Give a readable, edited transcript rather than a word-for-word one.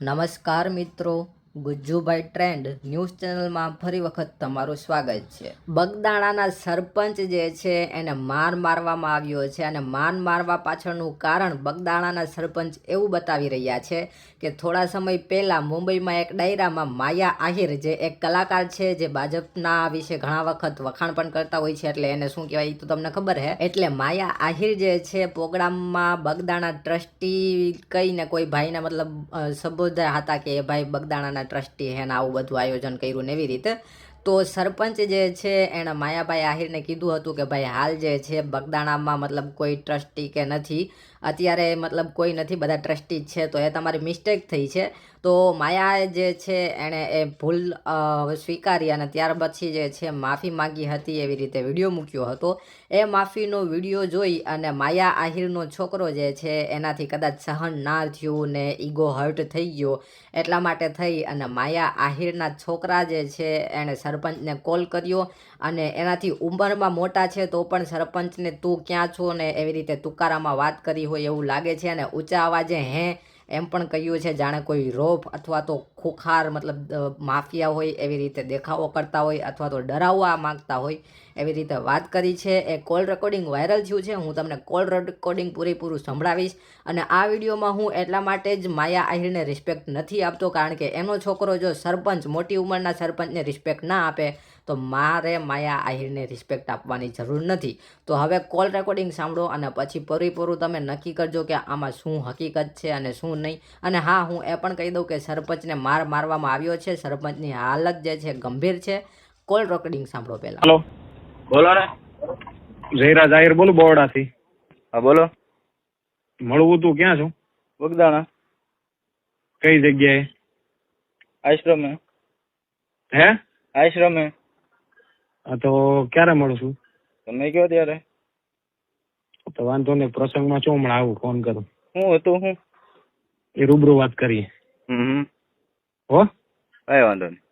નમસ્કાર મિત્રો, Gujjubhai trend news ચેનલમાં ફરી વખત તમારું સ્વાગત છે. બગદાણાના સરપંચ જે છે એને મારવામાં આવ્યો છે અને મારવા પાછળનું કારણ બગદાણાના સરપંચ એવું બતાવી રહ્યા છે કે થોડા સમય પહેલાં મુંબઈમાં એક ડાયરામાં માયા આહિર જે એક કલાકાર છે જે ભાજપના વિશે ઘણા વખત વખાણ પણ કરતા હોય છે, એટલે એને શું કહેવાય તો તમને ખબર છે. એટલે માયા આહિર જે છે પ્રોગ્રામમાં બગદાણા ટ્રસ્ટી કહીને કોઈ ભાઈને મતલબ સંબોધ્યા હતા કે એ ભાઈ બગદાણાના ટ્રસ્ટી હે ને આવું બધું આયોજન કર્યું ને એવી રીતે. તો સરપંચ જે છે એણે માયાભાઈ આહિરને કીધું હતું કે ભાઈ હાલ જે છે બગદાણામાં મતલબ કોઈ ટ્રસ્ટી કે નથી, અત્યારે મતલબ કોઈ નથી, બધા ટ્રસ્ટી જ છે, તો એ તમારી મિસ્ટેક થઈ છે. તો માયા જે છે એણે એ ભૂલ સ્વીકારી અને ત્યાર પછી જે છે માફી માગી હતી, એવી રીતે વિડીયો મૂક્યો હતો. એ માફીનો વિડીયો જોઈ અને માયા આહિરનો છોકરો જે છે એનાથી કદાચ સહન ના થયું ને ઈગો હર્ટ થઈ ગયો, એટલા માટે થઈ અને માયા આહિરના છોકરા જે છે એણે સરપંચને કોલ કર્યો અને એનાથી ઉંમરમાં મોટા છે તો પણ સરપંચને તું ક્યાં છો ને એવી રીતે તુકારામાં વાત કરી હોય એવું લાગે છે અને ઊંચા અવાજે હે એમ પણ કહ્યું છે જાણે કોઈ રોપ અથવા તો ખુખાર મતલબ માફિયા હોય એવી રીતે દેખાવો કરતા હોય અથવા તો ડરાવવા માંગતા હોય એવી રીતે વાત કરી છે. એ કોલ રેકોર્ડિંગ વાયરલ થયું છે, હું તમને કોલ રેકોર્ડિંગ પૂરેપૂરું સંભળાવીશ. અને આ વિડીયોમાં હું એટલા માટે જ માયા આહિરને રિસ્પેક્ટ નથી આપતો કારણ કે એનો છોકરો જો સરપંચ મોટી ઉંમરના સરપંચને રિસ્પેક્ટ ના આપે તો મારે માયા આહિરને રિસ્પેક્ટ આપવાની જરૂર નથી. તો હવે કોલ રેકોર્ડિંગ સાંભળો અને પછી પૂરેપૂરું તમે નક્કી કરજો કે આમાં શું હકીકત છે અને શું નહીં. અને હા, હું એ પણ કહી દઉં કે સરપંચને મારવામાં આવ્યો છે, સરપંચની હાલત જે છે ગંભીર છે. કોલ રેકોર્ડિંગ સાંભળો પહેલા. હેલો, બોલો ને. જયરાજ આહિર બોલું બરોડાથી. હા બોલો. મળવું તું ક્યાં છું? બગદાણા કઈ જગ્યાએ? આશ્રમે. હે? આશ્રમે. હા તો ક્યારે મળું છું? તમે કયો ત્યારે. તો વાંધો નહીં, પ્રસંગમાં છું હમણાં આવું, ફોન કરું. હું હતું હું એ રૂબરૂ વાત કરીએ. હો, કઈ વાંધો નહીં.